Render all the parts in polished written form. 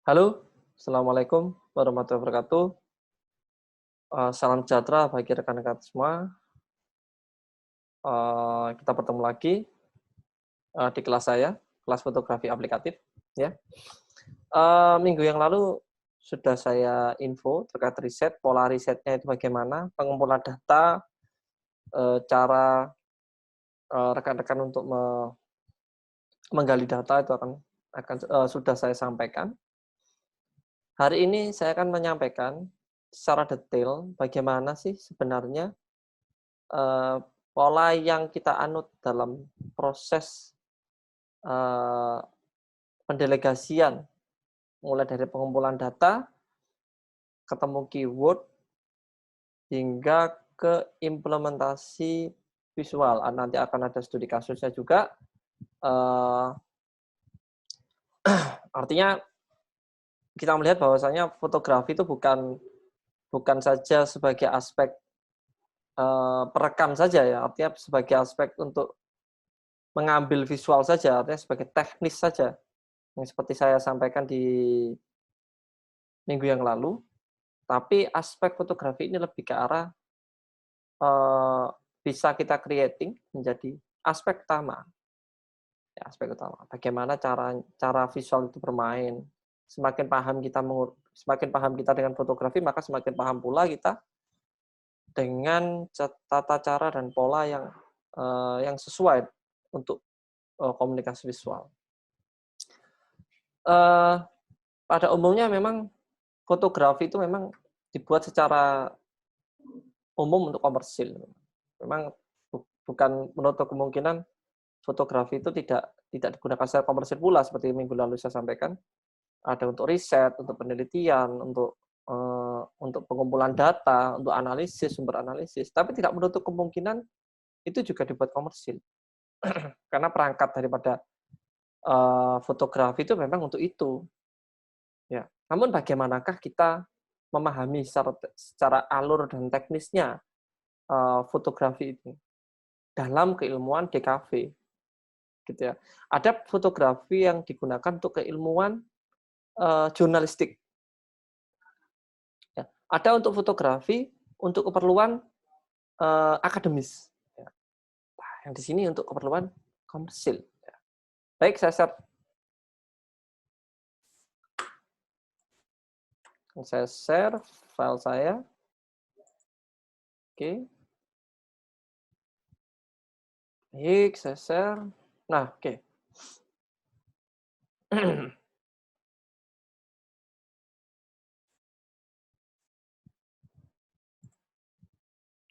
Halo, Assalamualaikum warahmatullahi wabarakatuh. Salam sejahtera bagi rekan-rekan semua. Kita bertemu lagi di kelas saya, kelas fotografi aplikatif. Ya, minggu yang lalu sudah saya info terkait riset, pola risetnya itu bagaimana, pengumpulan data, cara rekan-rekan untuk menggali data itu akan sudah saya sampaikan. Hari ini saya akan menyampaikan secara detail bagaimana sih sebenarnya Eee, pola yang kita anut dalam proses, eee, pendelegasian, mulai dari pengumpulan data, ketemu keyword, hingga ke implementasi visual. Nanti akan ada studi kasusnya juga, eee, artinya kita melihat bahwasanya fotografi itu bukan bukan saja sebagai aspek, perekam saja ya, artinya sebagai aspek untuk mengambil visual saja, artinya sebagai teknis saja, yang seperti saya sampaikan di minggu yang lalu. Tapi aspek fotografi ini lebih ke arah, eee, bisa kita creating menjadi aspek utama, ya aspek utama. Bagaimana cara cara visual itu bermain. Semakin paham kita dengan fotografi, maka semakin paham pula kita dengan tata cara dan pola yang sesuai untuk, komunikasi visual. Eee, pada umumnya memang fotografi itu memang dibuat secara umum untuk komersil. Memang bukan menutup kemungkinan fotografi itu tidak digunakan secara komersil pula seperti minggu lalu saya sampaikan. Ada untuk riset, untuk penelitian, untuk pengumpulan data, untuk analisis, sumber analisis, tapi tidak menutup kemungkinan itu juga dibuat komersil. Karena perangkat daripada, fotografi itu memang untuk itu, ya. Namun bagaimanakah kita memahami secara alur dan teknisnya, fotografi itu dalam keilmuan DKV? Gitu ya. Ada fotografi yang digunakan untuk keilmuan, jurnalistik, ya. Ada untuk fotografi untuk keperluan, akademis, ya. Nah, yang di sini untuk keperluan komersil, ya. Baik, saya share file saya. Oke. Baik, saya share. Nah, oke.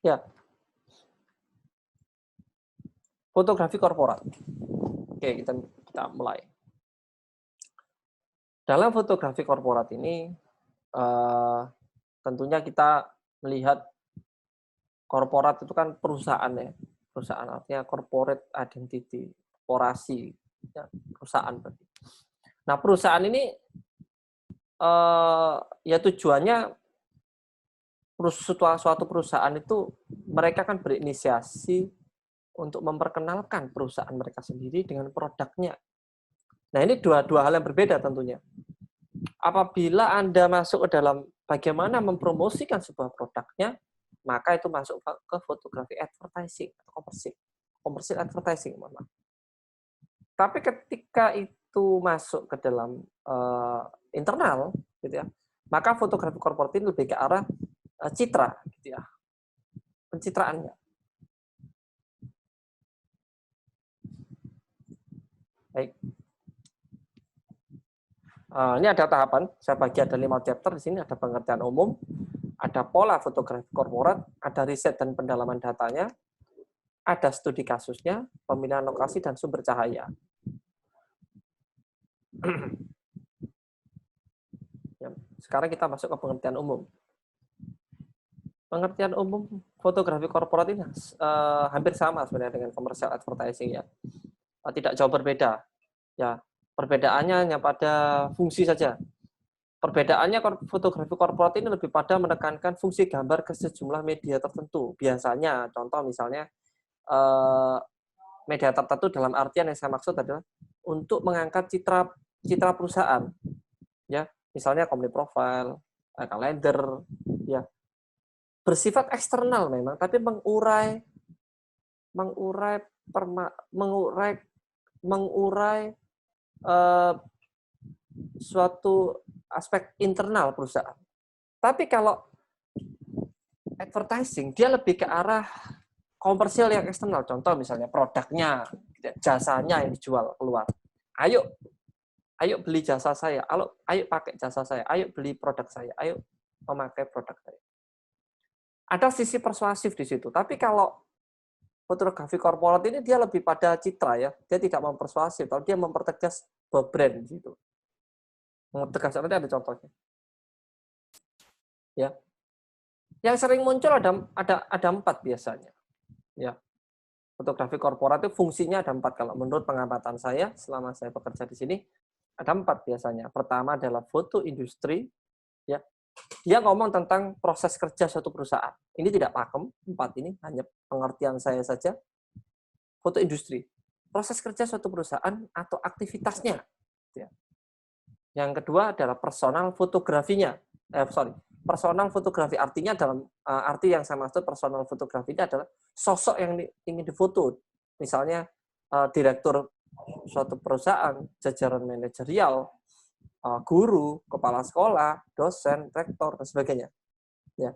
Ya, fotografi korporat. Oke, kita mulai. Dalam fotografi korporat ini, tentunya kita melihat korporat itu kan perusahaan ya, perusahaan artinya corporate identity, korporasi, ya, perusahaan berarti. Nah, perusahaan ini, ya tujuannya suatu perusahaan itu mereka kan berinisiasi untuk memperkenalkan perusahaan mereka sendiri dengan produknya. Nah, ini dua hal yang berbeda tentunya. Apabila Anda masuk ke dalam bagaimana mempromosikan sebuah produknya, maka itu masuk ke fotografi advertising atau komersil advertising, mohon maaf. Tapi ketika itu masuk ke dalam internal, gitu ya, maka fotografi korporat ini lebih ke arah citra, gitu ya, pencitraannya. Baik. Ini ada tahapan, saya bagi ada 5 chapter di sini, ada pengertian umum, ada pola fotografi korporat, ada riset dan pendalaman datanya, ada studi kasusnya, pemilihan lokasi, dan sumber cahaya. Sekarang kita masuk ke pengertian umum. Pengertian umum fotografi korporat ini hampir sama sebenarnya dengan commercial advertising ya. Tidak jauh berbeda. Ya, perbedaannya hanya pada fungsi saja. Perbedaannya fotografi korporat ini lebih pada menekankan fungsi gambar ke sejumlah media tertentu. Biasanya, contoh misalnya media tertentu dalam artian yang saya maksud adalah untuk mengangkat citra perusahaan, ya, misalnya company profile, kalender, ya bersifat eksternal memang, tapi mengurai eh, suatu aspek internal perusahaan. Tapi kalau advertising dia lebih ke arah komersial yang eksternal. Contoh misalnya produknya, jasanya yang dijual keluar. Ayo beli jasa saya, ayo pakai jasa saya, ayo beli produk saya, ayo memakai produk saya. Ada sisi persuasif di situ. Tapi kalau fotografi korporat ini dia lebih pada citra ya, dia tidak mempersuasif, tapi dia mempertegas brand gitu. Mempertegas, nanti ada contohnya. Ya, yang sering muncul ada 4 biasanya. Ya, fotografi korporat itu fungsinya ada 4 kalau menurut pengamatan saya selama saya bekerja di sini ada 4 biasanya. Pertama adalah foto industri, ya. Dia ngomong tentang proses kerja suatu perusahaan. Ini tidak pakem, 4 ini hanya pengertian saya saja. Foto industri, proses kerja suatu perusahaan atau aktivitasnya. Ya. Yang kedua adalah personal fotografinya. Personal fotografi artinya dalam arti yang saya maksud personal fotografi ini adalah sosok yang ingin difoto. Misalnya direktur suatu perusahaan, jajaran manajerial, guru, kepala sekolah, dosen, rektor, dan sebagainya. Ya.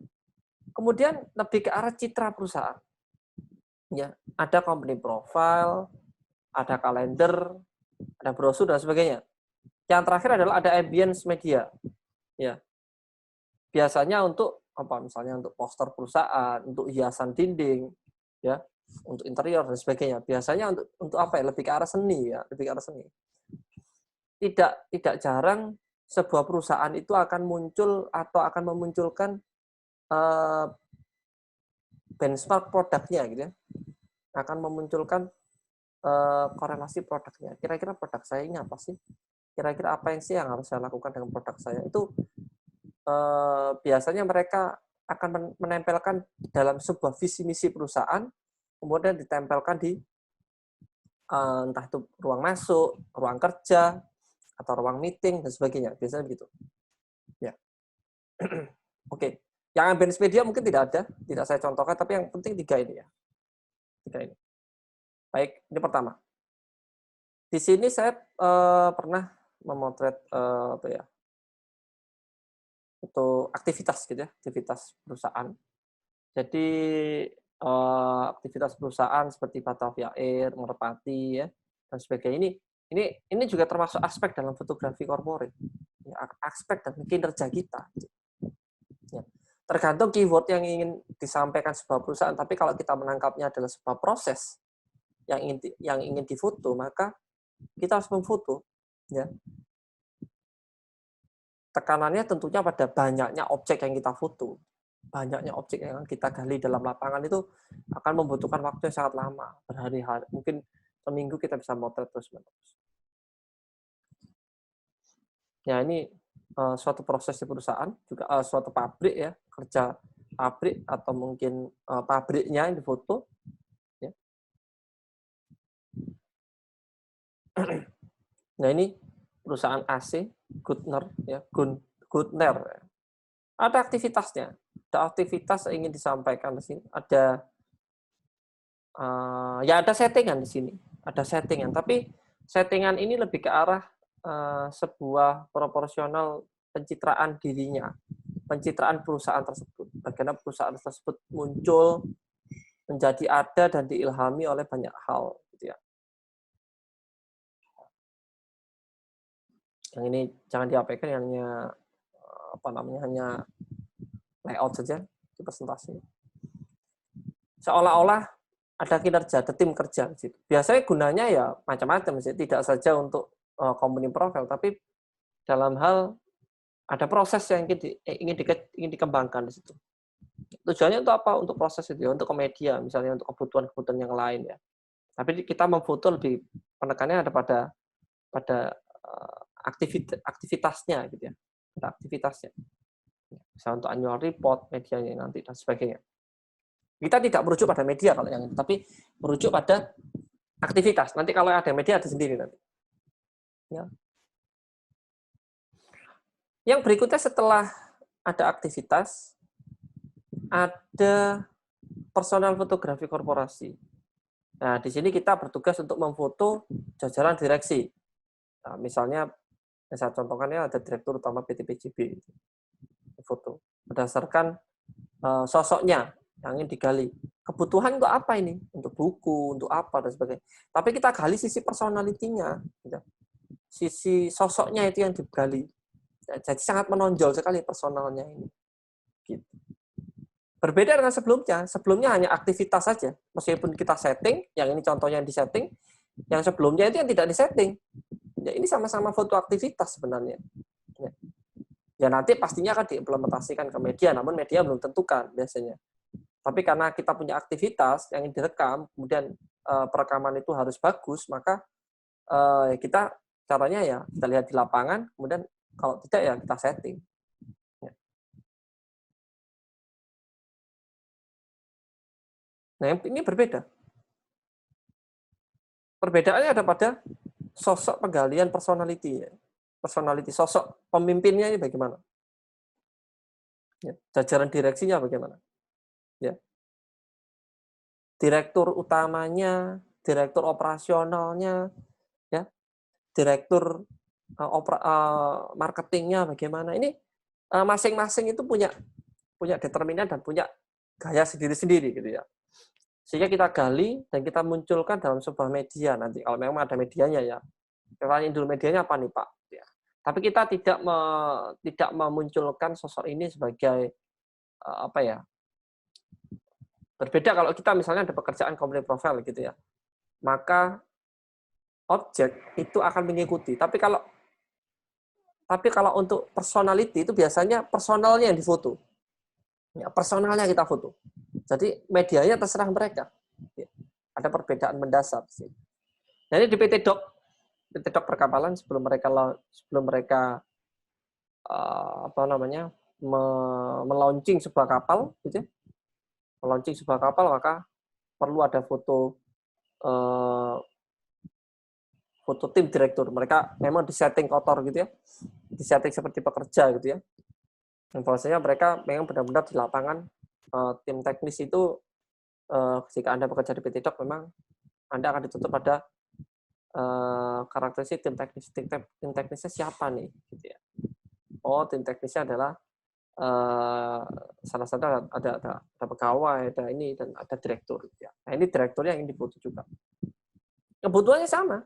Kemudian lebih ke arah citra perusahaan. Ya, ada company profile, ada kalender, ada brosur, dan sebagainya. Yang terakhir adalah ada ambience media. Ya. Biasanya untuk apa? Misalnya untuk poster perusahaan, untuk hiasan dinding, ya, untuk interior dan sebagainya. Biasanya untuk apa ya? Lebih ke arah seni ya, lebih ke arah seni. Tidak jarang sebuah perusahaan itu akan muncul atau akan memunculkan benchmark produknya gitu ya. Akan memunculkan korelasi produknya. Kira-kira produk saya ini apa sih? Kira-kira apa yang sih yang harus saya lakukan dengan produk saya? Itu biasanya mereka akan menempelkan dalam sebuah visi misi perusahaan, kemudian ditempelkan di entah itu ruang masuk, ruang kerja, atau ruang meeting dan sebagainya. Biasanya begitu. Ya. Oke. Yang ambience media mungkin tidak saya contohkan, tapi yang penting 3 ini ya. 3 ini. Baik, ini pertama. Di sini saya pernah memotret apa ya? Untuk aktivitas gitu ya, aktivitas perusahaan. Jadi aktivitas perusahaan seperti Batavia Air, Merpati ya, dan sebagainya. Ini juga termasuk aspek dalam fotografi corporate. Ya, aspek dan kinerja kita. Ya. Tergantung keyword yang ingin disampaikan sebuah perusahaan, tapi kalau kita menangkapnya adalah sebuah proses yang ingin difoto, maka kita harus memfoto. Ya. Tekanannya tentunya pada banyaknya objek yang kita foto. Banyaknya objek yang kita gali dalam lapangan itu akan membutuhkan waktu yang sangat lama, berhari-hari. Mungkin seminggu kita bisa motret terus-menerus. Ya, ini suatu proses di perusahaan, juga suatu pabrik ya, kerja pabrik atau mungkin pabriknya yang difoto. Ya. Nah, ini perusahaan AC, Gutner, ya, Gutner. Ada aktivitasnya, ada aktivitas yang ingin disampaikan di sini, ada ya ada settingan di sini, ada settingan. Tapi settingan ini lebih ke arah sebuah proporsional pencitraan dirinya, pencitraan perusahaan tersebut. Bagaimana perusahaan tersebut muncul, menjadi ada dan diilhami oleh banyak hal, gitu ya. Yang ini jangan diabaikan, hanya hanya layout saja di presentasi. Seolah-olah ada kinerja, ada tim kerja. Biasanya gunanya ya macam-macam, tidak saja untuk company profile, tapi dalam hal ada proses yang ingin dikembangkan di situ. Tujuannya untuk apa? Untuk proses itu ya, untuk ke media, misalnya untuk kebutuhan-kebutuhan yang lain ya. Tapi kita memfoto lebih penekannya ada pada aktivitasnya gitu ya, pada aktivitasnya. Misalnya untuk annual report, medianya nanti dan sebagainya. Kita tidak merujuk pada media kalau yang itu, tapi merujuk pada aktivitas. Nanti kalau ada media ada sendiri nanti. Ya. Yang berikutnya setelah ada aktivitas, ada personal fotografi korporasi. Nah, di sini kita bertugas untuk memfoto jajaran direksi. Nah, misalnya, yang saya contohkannya ada Direktur Utama PT PJB, foto. Berdasarkan sosoknya yang ingin digali. Kebutuhan untuk apa ini? Untuk buku, untuk apa, dan sebagainya. Tapi kita gali sisi personality-nya. Gitu. Sisi sosoknya itu yang digali. Jadi sangat menonjol sekali personalnya ini. Gitu. Berbeda dengan sebelumnya. Sebelumnya hanya aktivitas saja. Meskipun kita setting, yang ini contohnya yang disetting, yang sebelumnya itu yang tidak disetting. Ya, ini sama-sama foto aktivitas sebenarnya. Ya nanti pastinya akan diimplementasikan ke media, namun media belum tentukan biasanya. Tapi karena kita punya aktivitas yang direkam, kemudian perekaman itu harus bagus, maka kita caranya ya kita lihat di lapangan, kemudian kalau tidak ya kita setting. Nah, ini berbeda. Perbedaannya ada pada sosok penggalian personality. Personality, sosok pemimpinnya ini bagaimana. Ya, jajaran direksinya bagaimana. Ya. Direktur utamanya, direktur operasionalnya, ya, direktur marketingnya bagaimana. Ini masing-masing itu punya determinan dan punya gaya sendiri-sendiri gitu ya. Sehingga kita gali dan kita munculkan dalam sebuah media nanti kalau memang ada medianya ya. Kita tanyain dulu medianya apa nih Pak? Ya. Tapi kita tidak memunculkan sosok ini sebagai apa ya? Berbeda kalau kita misalnya ada pekerjaan company profile gitu ya. Maka objek itu akan mengikuti. Tapi kalau untuk personality itu biasanya personalnya yang difoto. Ya, personalnya kita foto. Jadi medianya terserah mereka. Ya, ada perbedaan mendasar sih. Nah, ini di PT Doc perkapalan sebelum mereka apa namanya melaunching sebuah kapal, gitu ya. Melaunching sebuah kapal maka perlu ada foto foto tim direktur. Mereka memang disetting kotor gitu ya, disetting seperti pekerja gitu ya. Dan bahwasanya mereka memang benar-benar di lapangan tim teknis itu jika Anda bekerja di PT Doc memang Anda akan dituntut pada karakteristik tim teknis. Tim teknisnya siapa nih? Gitu ya. Oh, tim teknisnya adalah salah satu ada pegawai, ada ini dan ada direktur. Gitu ya. Nah, ini direkturnya yang dibutuh juga. Kebutuhannya sama,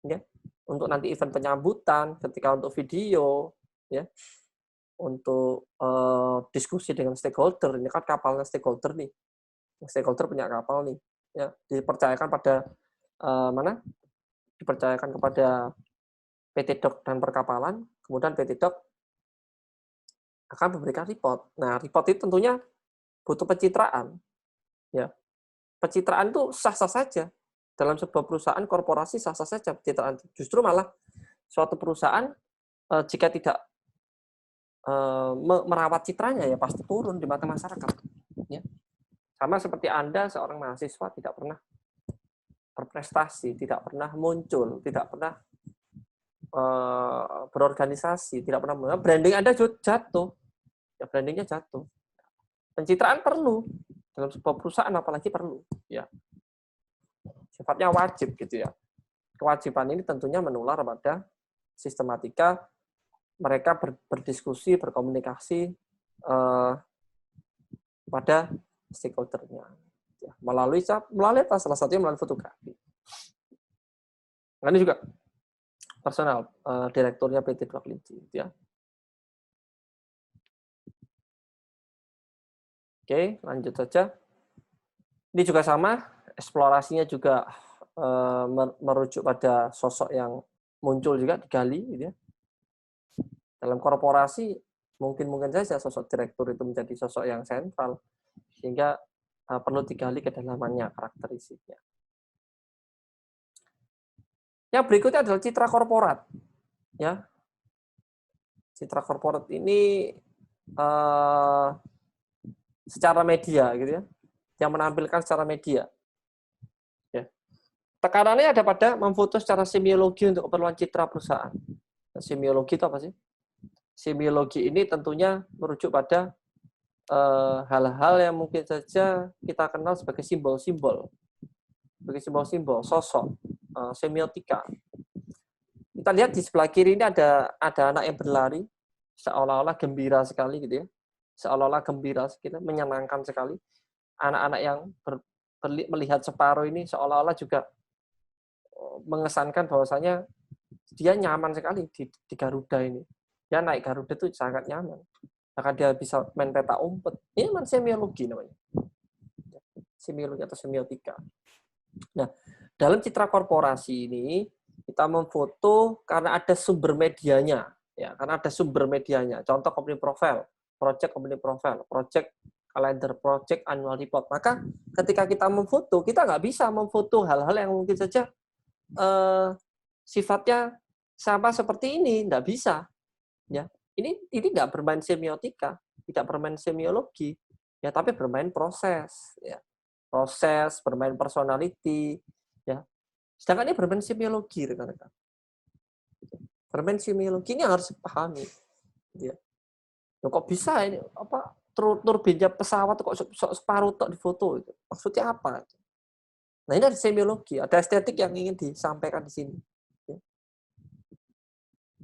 ya. Untuk nanti event penyambutan, ketika untuk video, ya, untuk diskusi dengan stakeholder. Ini kan kapalnya stakeholder nih. Stakeholder punya kapal nih, ya, dipercayakan pada mana? Dipercayakan kepada PT Doc dan Perkapalan, kemudian PT Doc akan memberikan report. Nah, report itu tentunya butuh pencitraan. Ya, pencitraan itu sah-sah saja. Dalam sebuah perusahaan korporasi sah-sah saja pencitraan. Justru malah suatu perusahaan jika tidak merawat citranya ya pasti turun di mata masyarakat. Ya. Sama seperti Anda seorang mahasiswa tidak pernah berprestasi, tidak pernah muncul, tidak pernah berorganisasi, tidak pernah branding Anda jatuh, ya brandingnya jatuh. Pencitraan perlu dalam sebuah perusahaan apalagi perlu, ya sifatnya wajib gitu ya. Kewajiban ini tentunya menular pada sistematika mereka berdiskusi, berkomunikasi pada stakeholder-nya, ya, melalui apa salah satunya melalui fotografi. Nah, ini juga personal direkturnya PT Doc Linci, ya. Oke, lanjut saja. Ini juga sama, eksplorasinya juga merujuk pada sosok yang muncul juga digali, gitu ya. Dalam korporasi mungkin saja sosok direktur itu menjadi sosok yang sentral, sehingga perlu digali kedalamannya, karakteristiknya. Yang berikutnya adalah citra korporat, ya. Citra korporat ini secara media, gitu ya, yang menampilkan secara media. Ya. Tekanannya ada pada memfoto secara semiologi untuk keperluan citra perusahaan. Semiologi itu apa sih? semiologi ini tentunya merujuk pada hal-hal yang mungkin saja kita kenal sebagai simbol-simbol, sosok, semiotika. Kita lihat di sebelah kiri ini ada anak yang berlari, seolah-olah gembira sekali gitu ya, seolah-olah gembira sekali, menyenangkan sekali. Anak-anak yang melihat separuh ini seolah-olah juga mengesankan bahwasanya dia nyaman sekali di Garuda ini. Dia naik Garuda itu sangat nyaman. Maka dia bisa main peta umpet. Ini memang semiologi namanya. Semiologi atau semiotika. Nah, dalam citra korporasi ini kita memfoto karena ada sumber medianya, ya, karena ada sumber medianya. Contoh company profile, project company profile, project calendar, project annual report. Maka ketika kita memfoto, kita nggak bisa memfoto hal-hal yang mungkin saja sifatnya sama seperti ini, nggak bisa. Ya, ini nggak bermain semiotika, tidak bermain semiologi, ya, tapi bermain proses, ya, proses, bermain personality, ya. Sedangkan ini bermain semiologi, rekan-rekan. Bermain semiologi ini harus dipahami, ya. Loh, kok bisa ini apa turbinnya pesawat kok separuh tok di foto itu? Maksudnya apa? Nah, ini ada semiologi, ada estetik yang ingin disampaikan di sini, ya.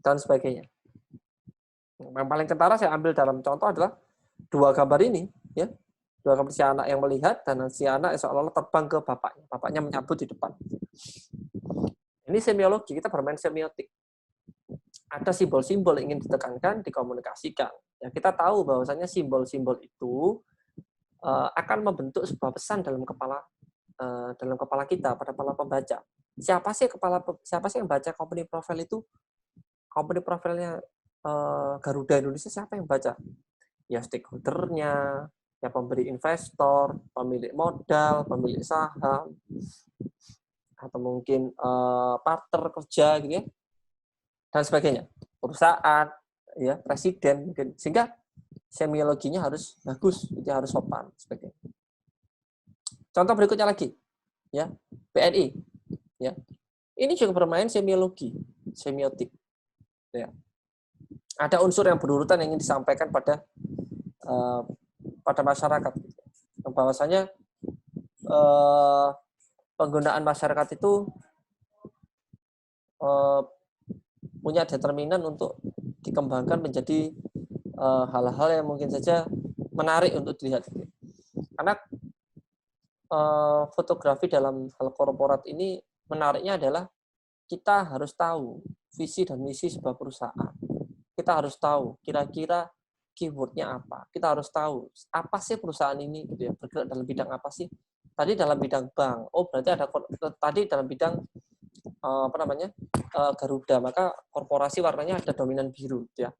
Dan sebagainya. Yang paling kentara saya ambil dalam contoh adalah dua gambar ini, ya. Dua gambar si anak yang melihat dan si anak seolah-olah terbang ke bapaknya. Bapaknya menyambut di depan. Ini semiologi, kita bermain semiotik. Ada simbol-simbol yang ingin ditekankan, dikomunikasikan. Ya, kita tahu bahwasanya simbol-simbol itu akan membentuk sebuah pesan dalam kepala kita, pada para pembaca. Siapa sih yang baca company profile itu? Company profile-nya Garuda Indonesia, siapa yang baca? Ya stakeholder-nya, ya pemberi investor, pemilik modal, pemilik saham, atau mungkin partner kerja gitu ya, dan sebagainya, perusahaan, ya presiden mungkin, sehingga semiologinya harus bagus, ya, harus sopan sebagainya. Contoh berikutnya lagi, ya BNI, ya ini juga bermain semiologi, semiotik, ya. Ada unsur yang berurutan yang ingin disampaikan pada masyarakat, bahwasanya penggunaan masyarakat itu punya determinan untuk dikembangkan menjadi hal-hal yang mungkin saja menarik untuk dilihat. Karena fotografi dalam hal korporat ini menariknya adalah kita harus tahu visi dan misi sebuah perusahaan. Kita harus tahu kira-kira keyword-nya apa. Kita harus tahu apa sih perusahaan ini gitu ya, bergerak dalam bidang apa sih. Tadi dalam bidang bank. Oh, berarti ada tadi dalam bidang Garuda, maka korporasi warnanya ada dominan biru gitu ya.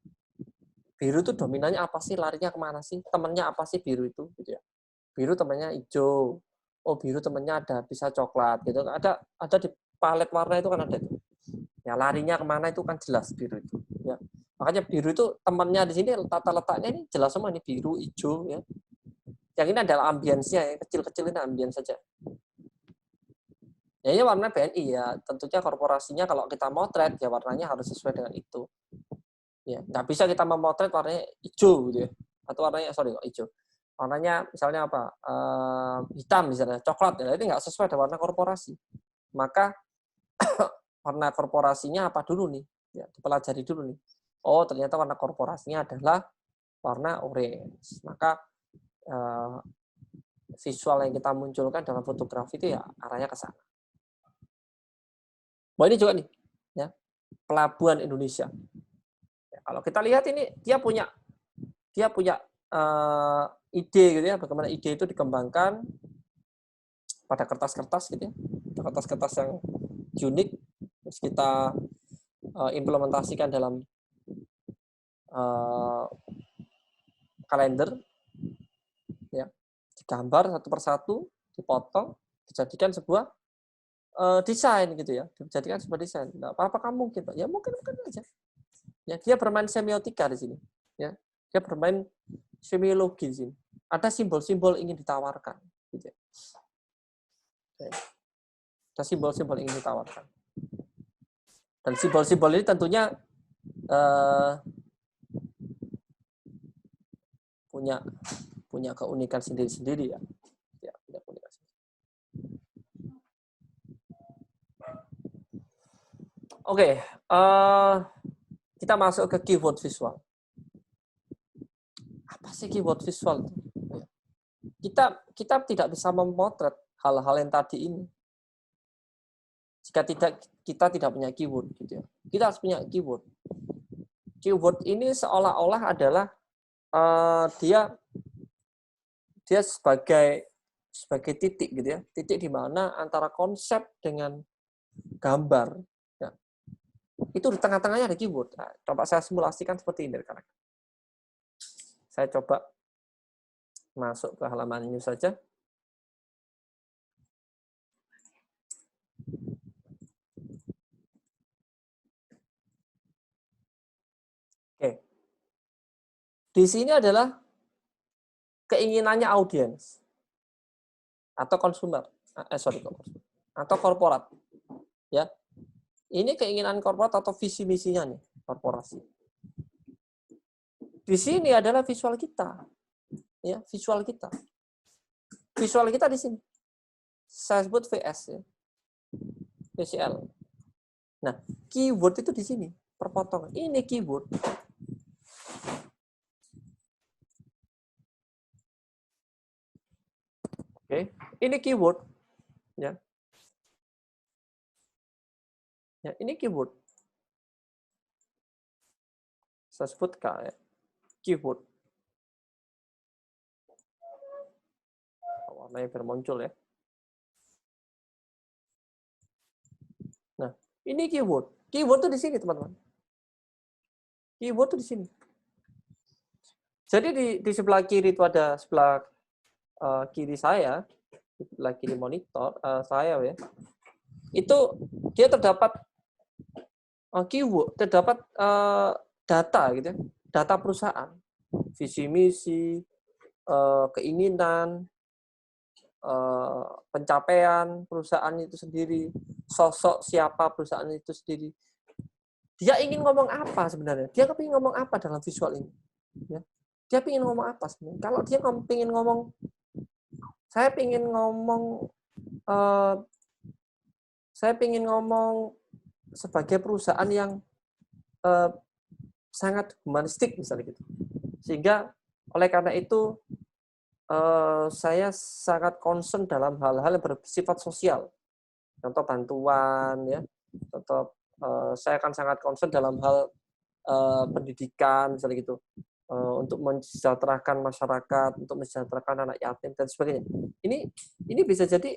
Biru itu dominannya apa sih, larinya kemana sih, temennya apa sih biru itu gitu ya. Biru temennya hijau, oh biru temennya ada bisa coklat gitu, ada di palet warna itu kan ada itu ya, larinya kemana itu kan jelas biru itu ya. Makanya biru itu temennya di sini, tata letaknya ini jelas semua, ini biru, hijau ya. Yang ini adalah ambience-nya ya, kecil-kecil ini ambience saja. Ya, ini warna BNI ya, tentunya korporasinya kalau kita motret ya warnanya harus sesuai dengan itu. Ya, nggak bisa kita memotret warnanya hijau gitu ya, atau warnanya hijau. Warnanya misalnya apa? Hitam misalnya, coklat ya, itu nggak sesuai dengan warna korporasi. Maka warna korporasinya apa dulu nih? Ya, dipelajari dulu nih. Oh, ternyata warna korporasinya adalah warna orange. Maka visual yang kita munculkan dalam fotografi itu ya arahnya ke sana. Wah, ini juga nih, ya, pelabuhan Indonesia. Ya, kalau kita lihat ini dia punya ide gitu ya, bagaimana ide itu dikembangkan pada kertas-kertas gitu ya, kertas-kertas yang unik, terus kita implementasikan dalam kalender, ya, digambar satu persatu, dipotong, dijadikan sebuah desain gitu ya, dijadikan sebuah desain. Nah, apakah mungkin, Pak? Ya mungkin aja. Ya, dia bermain semiotika di sini. Ya, dia bermain semiologi di sini. Ada simbol-simbol ingin ditawarkan. Gitu ya. Ada simbol-simbol ingin ditawarkan. Dan simbol-simbol ini tentunya punya keunikan sendiri-sendiri ya. Ya, punya keunikan sendiri. Oke, kita masuk ke keyword visual. Apa sih keyword visual? Kita tidak bisa memotret hal-hal yang tadi ini jika kita tidak punya keyword, gitu ya. Kita harus punya keyword. Keyword ini seolah-olah adalah dia sebagai titik, gitu ya. Titik di mana antara konsep dengan gambar. Ya. Itu di tengah-tengahnya ada keyword. Nah, coba saya simulasikan seperti ini. Saya coba masuk ke halaman ini saja. Oke. Di sini adalah keinginannya audiens atau konsumer. Atau korporat. Ya. Ini keinginan korporat atau visi misinya nih, korporasi. Di sini adalah visual kita. Ya, visual kita. Visual kita di sini. Saya sebut VS ya. VCL. Nah, keyword itu di sini, perpotongan. Ini keyword. Oke, ini keyword. Ya. Ya, ini keyword. Saya sebut ya. Keyword. Warnanya biar muncul ya. Nah, ini keyword. Keyword itu di sini, teman-teman. Keyword itu di sini. Jadi di sebelah kiri itu ada sebelah kiri saya, di sebelah kiri monitor saya ya. Itu dia terdapat keyword, terdapat data gitu ya. Data perusahaan, visi misi, keinginan, pencapaian perusahaan itu sendiri, sosok siapa perusahaan itu sendiri. Dia ingin ngomong apa sebenarnya? Dia ingin ngomong apa dalam visual ini? Ya. Dia ingin ngomong apa sebenarnya? Kalau dia ingin ngomong, saya ingin ngomong sebagai perusahaan yang sangat humanistik misalnya gitu. Sehingga oleh karena itu saya sangat concern dalam hal-hal yang bersifat sosial. Contoh bantuan ya. Contoh saya akan sangat concern dalam hal pendidikan misalnya gitu. Untuk mensejahterakan masyarakat, untuk mensejahterakan anak yatim dan sebagainya. Ini bisa jadi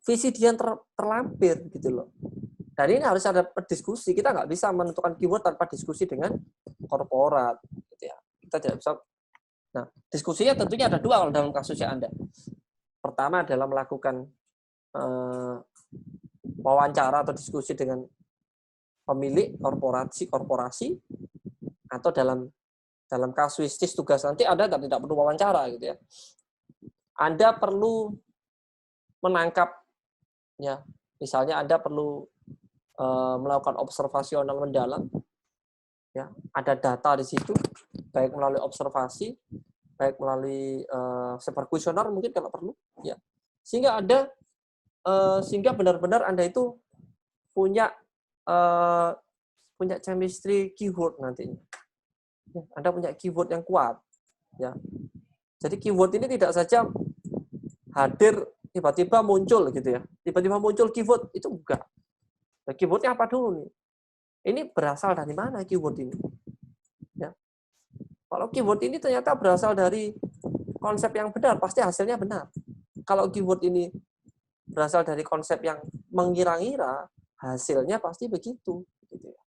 visi dia yang terlampir gitu loh. Dan ini harus ada diskusi. Kita nggak bisa menentukan keyword tanpa diskusi dengan korporat. Gitu ya. Kita tidak bisa. Nah, diskusinya tentunya ada dua kalau dalam kasusnya Anda. Pertama adalah melakukan wawancara atau diskusi dengan pemilik korporasi, atau dalam kasuistis tugas nanti Anda tidak perlu wawancara gitu ya. Anda perlu menangkap ya, misalnya Anda perlu melakukan observasional mendalam ya, ada data di situ baik melalui observasi, baik melalui superkuesioner mungkin kalau perlu ya. Sehingga benar-benar Anda itu punya chemistry keyword nantinya. Anda punya keyword yang kuat ya. Jadi keyword ini tidak saja hadir tiba-tiba muncul gitu ya. Tiba-tiba muncul keyword itu enggak. Nah, keywordnya apa dulu nih? Ini berasal dari mana keyword ini? Ya. Kalau keyword ini ternyata berasal dari konsep yang benar, pasti hasilnya benar. Kalau keyword ini berasal dari konsep yang mengira-ngira, hasilnya pasti begitu. Gitu ya.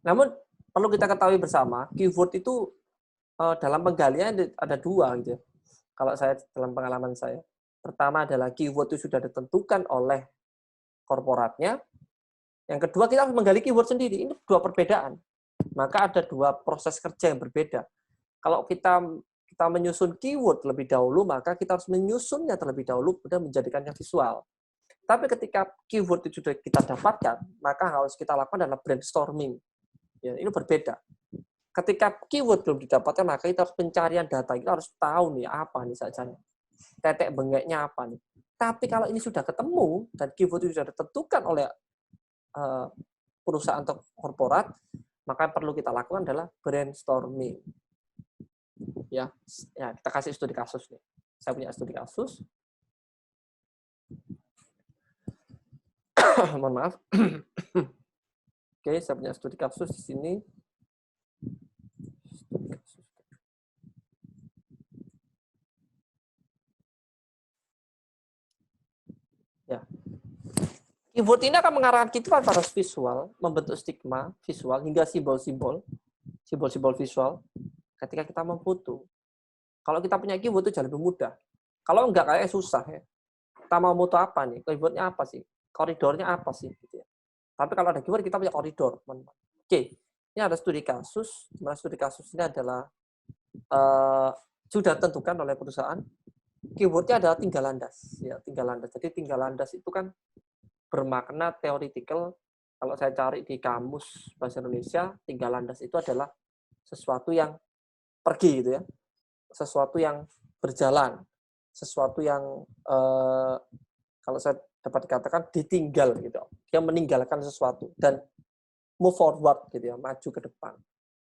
Namun perlu kita ketahui bersama, keyword itu dalam penggalian ada dua gitu ya. Kalau saya dalam pengalaman saya, pertama adalah keyword itu sudah ditentukan oleh korporatnya. Yang kedua kita harus menggali keyword sendiri. Ini dua perbedaan. Maka ada dua proses kerja yang berbeda. Kalau kita menyusun keyword lebih dahulu, maka kita harus menyusunnya terlebih dahulu dan menjadikannya visual. Tapi ketika keyword itu sudah kita dapatkan, maka harus kita lakukan adalah brainstorming. Ya, ini berbeda. ketika keyword belum didapatkan, maka kita harus pencarian data, kita harus tahu nih apa nih saja, tetek bengeknya apa nih. Tapi kalau ini sudah ketemu dan keyword itu sudah ditentukan oleh perusahaan atau korporat, maka yang perlu kita lakukan adalah brainstorming. Ya, kita kasih studi kasus nih. Saya punya studi kasus. Mohon maaf. Oke, saya punya studi kasus di sini. Ya. Keyword ini akan mengarahkan kita pada visual, membentuk stigma visual hingga simbol-simbol visual ketika kita memfoto. Kalau kita punya keyword itu jauh lebih mudah. Kalau enggak kayak susah ya. Kita mau foto apa nih? Keywordnya apa sih? Koridornya apa sih? Gitu ya. Tapi kalau ada keyword kita punya koridor. Oke, ini ada studi kasus. Dimana studi kasus ini adalah sudah tentukan oleh perusahaan. Keywordnya adalah tinggal landas. Ya, tinggal landas. Jadi tinggal landas itu kan bermakna theoretical. Kalau saya cari di kamus bahasa Indonesia, tinggal landas itu adalah sesuatu yang pergi gitu ya, sesuatu yang berjalan, sesuatu yang kalau saya dapat dikatakan ditinggal gitu, dia meninggalkan sesuatu dan move forward gitu ya, maju ke depan,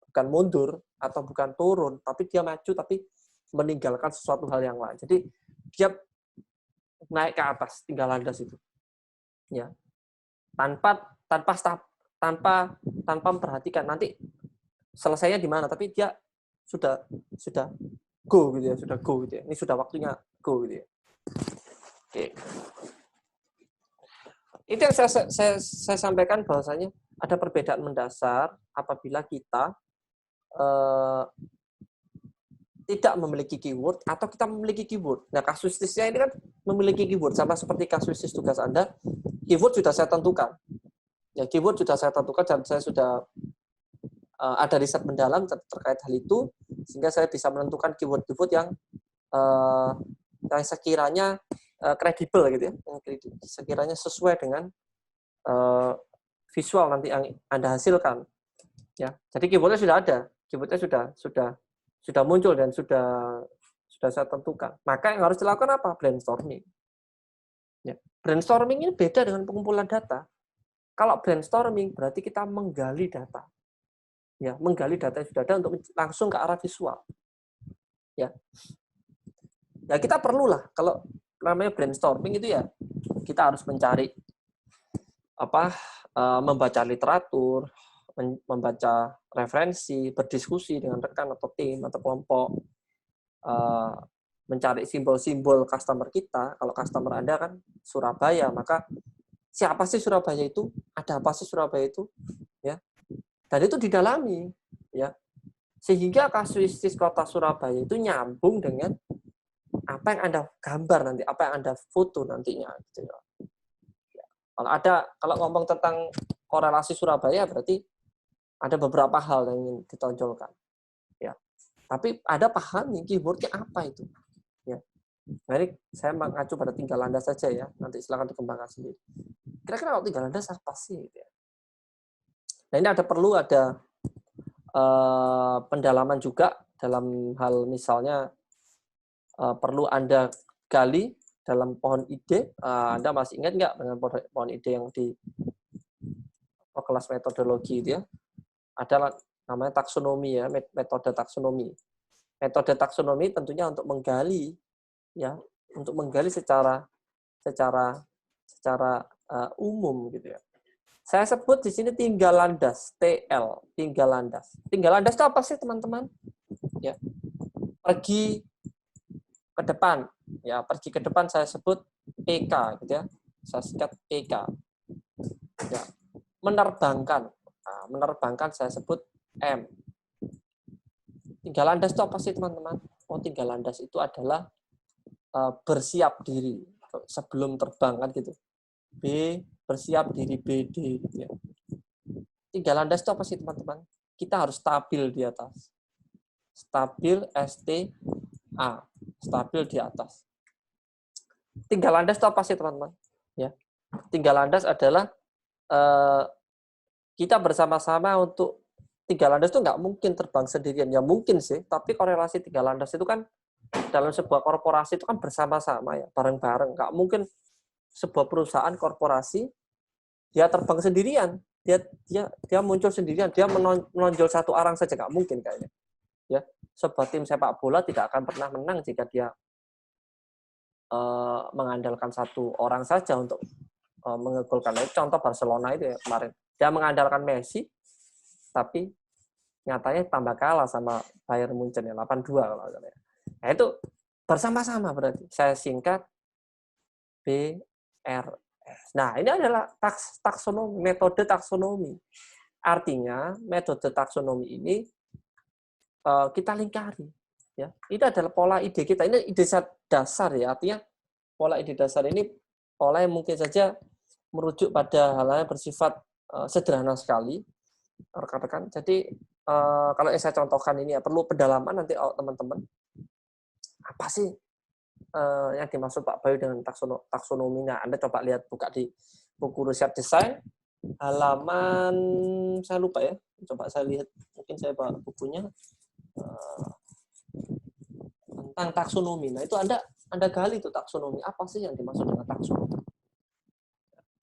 bukan mundur atau bukan turun, tapi dia maju tapi meninggalkan sesuatu hal yang lain. Jadi dia naik ke atas, tinggal landas itu. Ya, tanpa memperhatikan nanti selesainya di mana, tapi dia sudah go gitu ya, sudah go gitu ya. Ini sudah waktunya go gitu ya. Oke. Itu yang saya sampaikan bahwasanya ada perbedaan mendasar apabila kita tidak memiliki keyword atau kita memiliki keyword. Nah, kasuistisnya ini kan memiliki keyword, sama seperti kasuistis tugas Anda, keyword sudah saya tentukan. Ya, keyword sudah saya tentukan dan saya sudah ada riset mendalam terkait hal itu, sehingga saya bisa menentukan keyword-keyword yang sekiranya kredibel gitu ya, yang sekiranya sesuai dengan visual nanti yang Anda hasilkan. Ya, jadi keywordnya sudah ada, keywordnya sudah muncul dan sudah saya tentukan. Maka yang harus dilakukan apa? Brainstorming. Ya. Brainstorming ini beda dengan pengumpulan data. Kalau brainstorming berarti kita menggali data. Ya, menggali data yang sudah ada untuk langsung ke arah visual. Ya. Ya, kita perlulah kalau namanya brainstorming itu ya kita harus mencari membaca literatur, membaca referensi, berdiskusi dengan rekan atau tim atau kelompok, mencari simbol-simbol customer kita. Kalau customer Anda kan Surabaya, maka siapa sih Surabaya itu? Ada apa sih Surabaya itu? Ya, dan itu didalami, ya, sehingga kasuistis kota Surabaya itu nyambung dengan apa yang Anda gambar nanti, apa yang Anda foto nantinya. Gitu ya. Kalau ngomong tentang korelasi Surabaya berarti ada beberapa hal yang ingin ditonjolkan. Ya. Tapi ada pahami keywordnya apa itu. Ya. Jadi saya mengacu pada tinggal landas saja ya. Nanti silakan dikembangkan sendiri. Kira-kira kalau tinggal landas apa sih? Ya. Nah ini perlu ada pendalaman juga dalam hal misalnya perlu Anda gali dalam pohon ide. Anda masih ingat nggak dengan pohon ide yang di kelas metodologi itu ya? Ada namanya taksonomi ya, metode taksonomi. Metode taksonomi tentunya untuk menggali ya, untuk menggali secara umum gitu ya. Saya sebut di sini tinggal landas, TL, tinggal landas. Tinggal landas itu apa sih teman-teman? Ya, pergi ke depan, ya pergi ke depan saya sebut PK gitu ya, saya singkat PK. Ya, menerbangkan, menerbangkan saya sebut M. Tinggal landas itu apa sih teman-teman? Oh, tinggal landas itu adalah bersiap diri sebelum terbang kan gitu. B, bersiap diri BD gitu ya. Tinggal landas itu apa sih teman-teman? Kita harus stabil di atas. Stabil STA, stabil di atas. Tinggal landas itu apa sih teman-teman? Ya, tinggal landas adalah kita bersama-sama untuk tiga landas itu nggak mungkin terbang sendirian. Ya mungkin sih, tapi korelasi tiga landas itu kan dalam sebuah korporasi itu kan bersama-sama ya, bareng-bareng. Nggak mungkin sebuah perusahaan korporasi dia terbang sendirian. Dia muncul sendirian, dia menonjol satu orang saja, nggak mungkin kayaknya. Ya, sebuah tim sepak bola tidak akan pernah menang jika dia mengandalkan satu orang saja untuk mengegolkan. Contoh Barcelona itu ya kemarin. Dia mengandalkan Messi, tapi nyatanya tambah kalah sama Bayern Munchen ya 8-2 kalau ya. Nah, itu bersama-sama berarti. Saya singkat BRS. Nah, ini adalah taksonomi, metode taksonomi. Artinya, metode taksonomi ini kita lingkari. Ya. Ini adalah pola ide kita. Ini ide dasar ya. Artinya pola ide dasar ini pola yang mungkin saja merujuk pada hal-hal yang bersifat sederhana sekali, rekan-rekan. Jadi kalau yang saya contohkan ini ya perlu pendalaman nanti teman-teman. Apa sih yang dimaksud Pak Bayu dengan taksonominya? Anda coba lihat, buka di buku riset desain halaman saya lupa ya. Coba saya lihat, mungkin saya bawa bukunya tentang taksonomi. Nah itu Anda gali itu taksonomi. Apa sih yang dimaksud dengan taksonomi?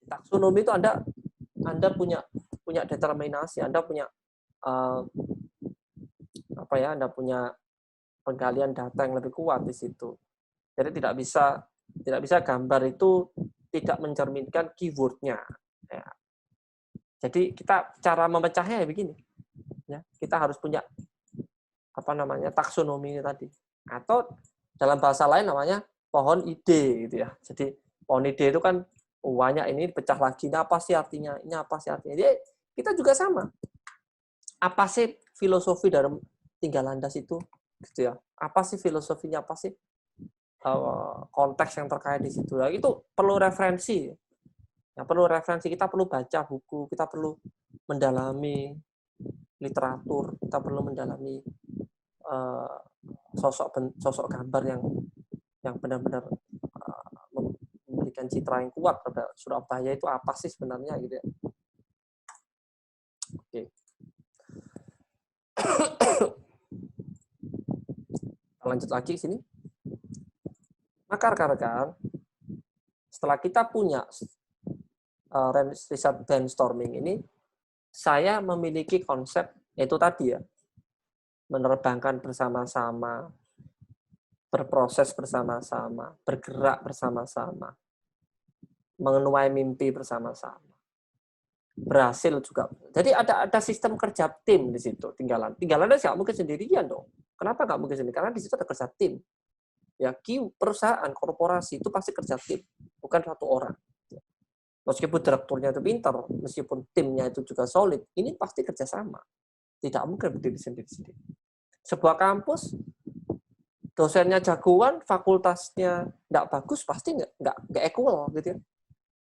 Taksonomi itu Anda punya determinasi, Anda punya Anda punya penggalian data yang lebih kuat di situ. Jadi tidak bisa gambar itu tidak mencerminkan keyword-nya. Ya. Jadi cara memecahnya ya begini. Ya, kita harus punya taksonomi tadi. Atau dalam bahasa lain namanya pohon ide gitu ya. Jadi pohon ide itu kan banyak, ini dipecah lagi. Ini apa sih artinya? Ini apa sih artinya? Jadi kita juga sama. Apa sih filosofi dalam tiga landas itu? Gitu ya. Apa sih filosofinya? Apa sih konteks yang terkait di situ? Nah, itu perlu referensi. Ya, perlu referensi. Kita perlu baca buku. Kita perlu mendalami literatur. Kita perlu mendalami sosok gambar yang benar-benar memberikan citra yang kuat pada Surabaya itu apa sih sebenarnya gitu ya. Oke. Lanjut lagi ke sini. Maka rekan-rekan, setelah kita punya riset brainstorming ini, saya memiliki konsep itu tadi ya, menerbangkan bersama-sama, berproses bersama-sama, bergerak bersama-sama, menuai mimpi bersama-sama. Berhasil juga. Jadi ada sistem kerja tim di situ. Tinggalan nggak mungkin sendirian dong. Kenapa nggak mungkin sendirian? Karena di situ ada kerja tim. Ya, perusahaan, korporasi itu pasti kerja tim, bukan satu orang. Meskipun direkturnya itu pintar, meskipun timnya itu juga solid, ini pasti kerjasama. Tidak mungkin berdiri sendiri-sendiri. Sebuah kampus, dosennya jagoan, fakultasnya nggak bagus, pasti nggak equal gitu ya.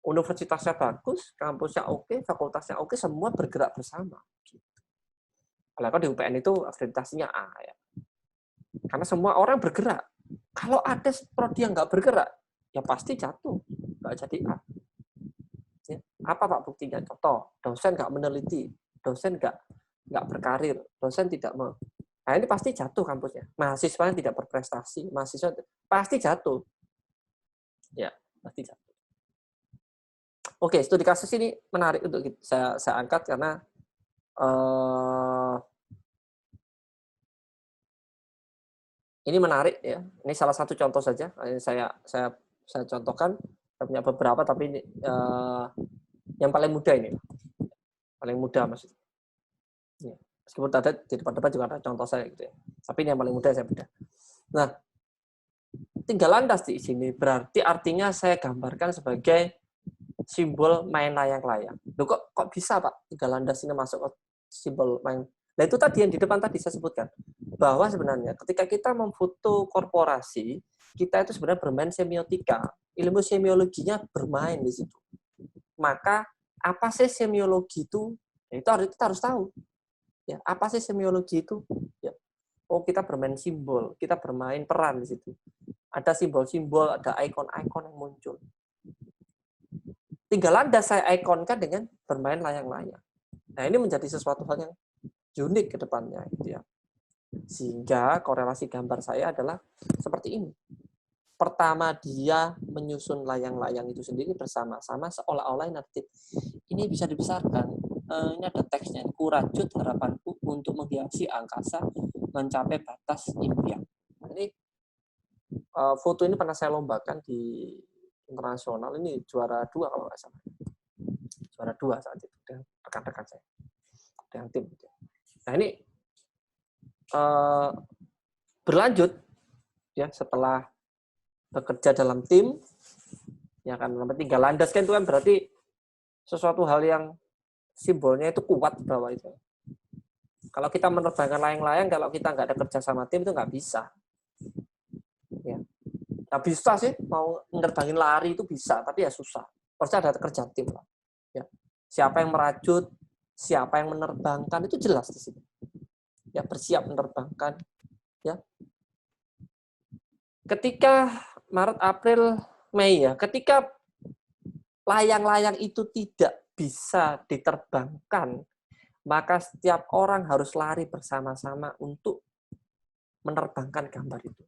Universitasnya bagus, kampusnya oke, fakultasnya oke, semua bergerak bersama. Kalau di UPN itu akreditasinya A ya. Karena semua orang bergerak. Kalau ada prodi yang nggak bergerak, ya pasti jatuh, nggak jadi A. Ya. Apa Pak buktinya? Contoh, dosen nggak meneliti, dosen nggak berkarir, dosen tidak nah ini pasti jatuh kampusnya. Mahasiswa yang tidak berprestasi, mahasiswa pasti jatuh. Ya, pasti jatuh. Oke, studi kasus ini menarik untuk saya angkat karena ini menarik ya. Ini salah satu contoh saja. Ini saya contohkan. Saya punya beberapa, tapi ini yang paling mudah ini. Paling mudah maksudnya. Ya. Meskipun ada di depan-depan juga ada contoh saya gitu ya. Tapi ini yang paling mudah saya beda. Nah, tiga landas di sini berarti artinya saya gambarkan sebagai simbol main layang-layang. Loh, kok bisa Pak tiga landas ini masuk ke simbol main? Nah itu tadi yang di depan tadi saya sebutkan. Bahwa sebenarnya ketika kita memfoto korporasi, kita itu sebenarnya bermain semiotika. Ilmu semiologinya bermain di situ. Maka apa sih semiologi itu? Ya, itu kita harus tahu. Ya, apa sih semiologi itu? Ya. Oh, kita bermain simbol, kita bermain peran di situ. Ada simbol-simbol, ada ikon-ikon yang muncul. Tiga landas saya ikonkan dengan bermain layang-layang. Nah, ini menjadi sesuatu hal yang unik ke depannya gitu ya. Sehingga korelasi gambar saya adalah seperti ini. Pertama dia menyusun layang-layang itu sendiri bersama-sama seolah-olah ini bisa dibesarkan. Ini ada teksnya, kurajut harapanku untuk menghiasi angkasa mencapai batas impian. Ini foto ini pernah saya lombakan di internasional, ini juara 2 kalau nggak salah. Juara 2 saat itu dengan rekan-rekan saya, dengan tim. Nah ini berlanjut ya setelah bekerja dalam tim, ya kan nomor 3 landas kan itu kan berarti sesuatu hal yang simbolnya itu kuat di bawah itu. Kalau kita menerbangkan layang-layang, kalau kita nggak ada kerja sama tim itu nggak bisa. Ya. Nah, bisa sih mau menerbangin lari itu bisa, tapi ya susah. Harusnya ada kerja tim lah. Ya. Siapa yang merajut, siapa yang menerbangkan itu jelas di sini. Ya bersiap menerbangkan. Ya. Ketika Maret, April, Mei ya, ketika layang-layang itu tidak bisa diterbangkan, maka setiap orang harus lari bersama-sama untuk menerbangkan gambar itu.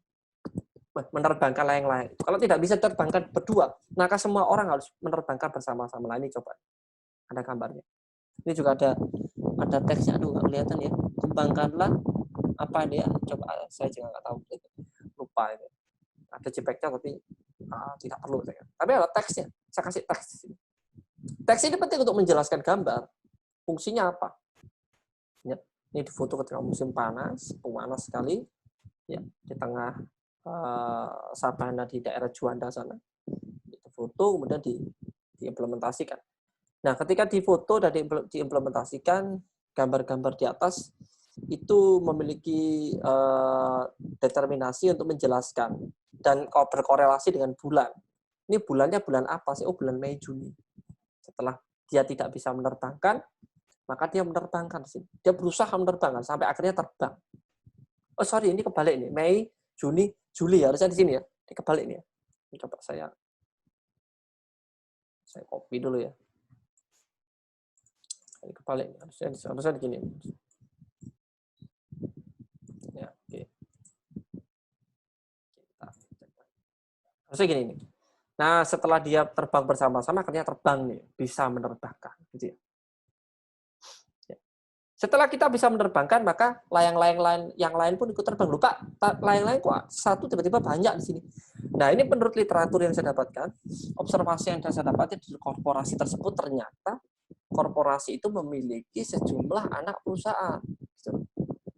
Menerbangkan layang-layang. Kalau tidak bisa terbangkan berdua, maka semua orang harus menerbangkan bersama-sama. Nah, ini coba. Ada gambarnya. Ini juga ada teksnya. Aduh, nggak kelihatan ya. Kembangkanlah apa dia? Coba saya juga nggak tahu. Lupa ini. Ada JPEG-nya tapi tidak perlu saya. Tapi ada teksnya. Saya kasih teks di sini. Teks ini penting untuk menjelaskan gambar. Fungsinya apa? Ya, ini difoto ketika musim panas sekali. Ya, di tengah sabana di daerah Juanda sana. Itu foto kemudian diimplementasikan. Nah, ketika difoto dan diimplementasikan, gambar-gambar di atas itu memiliki determinasi untuk menjelaskan dan berkorelasi dengan bulan. Ini bulannya bulan apa sih? Oh, bulan Mei Juni. Setelah dia tidak bisa menerbangkan, maka dia menerbangkan di sini. Dia berusaha menerbangkan sampai akhirnya terbang. Oh, sorry, ini kebalik nih. Mei, Juni, Juli harusnya di sini ya. Ini kebalik nih ya. Coba saya copy dulu ya. Ini kebalik. Harusnya begini. Ya, oke. Harusnya gini nih. Nah, setelah dia terbang bersama-sama, akhirnya terbang nih, bisa menerbangkan, gitu ya. Setelah kita bisa menerbangkan, maka layang-layang yang lain pun ikut terbang. Lupa, layang-layang kok satu tiba-tiba banyak di sini. Nah, ini menurut literatur yang saya dapatkan, observasi yang saya dapatkan di korporasi tersebut, ternyata korporasi itu memiliki sejumlah anak perusahaan.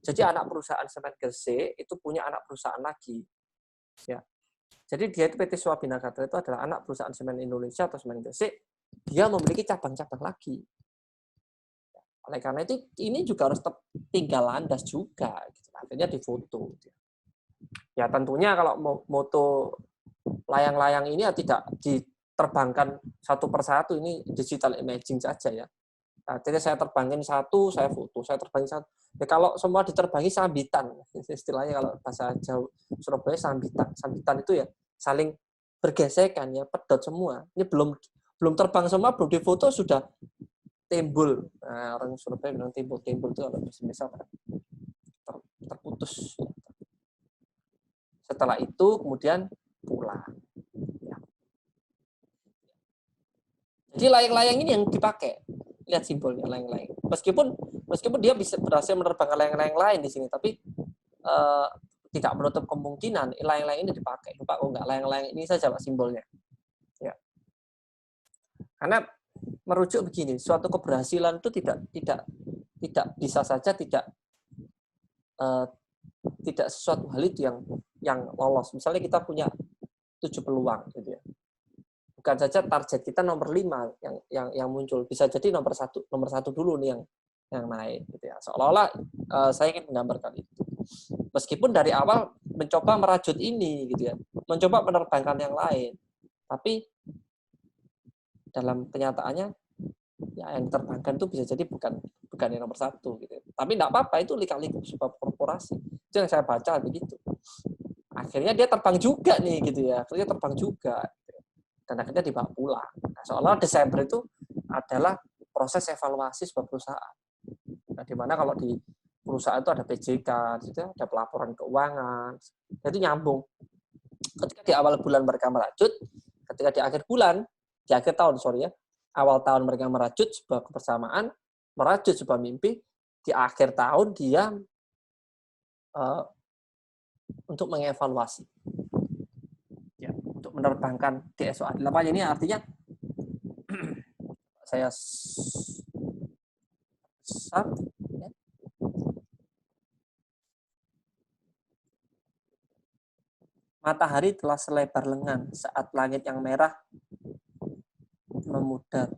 Jadi anak perusahaan semen Gresik itu punya anak perusahaan lagi. Ya. Jadi dia itu PT Swabinagara itu adalah anak perusahaan semen Indonesia atau semen Gresik. Dia memiliki cabang-cabang lagi. Oleh karena itu, ini juga harus tinggal landas juga. Akhirnya difoto. Ya tentunya kalau moto layang-layang ini ya tidak diterbangkan satu persatu, ini digital imaging saja ya. Akhirnya saya terbangin satu, saya foto. Saya terbangin satu. Ya, kalau semua diterbangi sambitan. Istilahnya kalau bahasa Jawa Surabaya sambitan. Sambitan itu ya saling bergesekan ya, pedot semua. Ini belum terbang semua, belum difoto sudah timbul. Nah, orang Surabaya bilang timbul itu kalau misal terputus. Setelah itu kemudian pulang. Ya. Jadi layang-layang ini yang dipakai. Lihat simbolnya layang-layang. Meskipun dia bisa berhasil menerbangkan layang-layang lain di sini, tapi tidak menutup kemungkinan layang-layang ini dipakai. Lupa enggak layang-layang ini saja Pak simbolnya. Ya. Karena merujuk begini, suatu keberhasilan itu tidak bisa saja tidak sesuatu hal itu yang lolos. Misalnya kita punya 7 peluang gitu ya. Bukan saja target kita nomor 5 yang muncul, bisa jadi nomor satu dulu nih yang naik gitu ya. Seolah-olah saya ingin menggambarkan itu. Meskipun dari awal mencoba merajut ini gitu ya, mencoba menerbangkan yang lain, tapi dalam kenyataannya ya yang diterbangkan itu bisa jadi bukan yang nomor 1 gitu. Tapi tidak apa-apa, itu lika-liku sebuah korporasi. Itu yang saya baca begitu. Akhirnya dia terbang juga nih gitu ya. Akhirnya terbang juga. Dan akhirnya dibawa pulang. Nah, seolah Desember itu adalah proses evaluasi sebuah perusahaan. Nah, di mana kalau di perusahaan itu ada PJK, di situ ada pelaporan keuangan, itu nyambung. Ketika di awal bulan mereka merajut, ketika di akhir bulan, di akhir tahun, sorry ya, awal tahun mereka merajut sebuah kebersamaan, merajut sebuah mimpi, di akhir tahun dia untuk mengevaluasi, ya, untuk menerbangkan DSO Adil. Apa ini artinya? Saya besar, ya. Matahari telah selebar lengan saat langit yang merah memudar.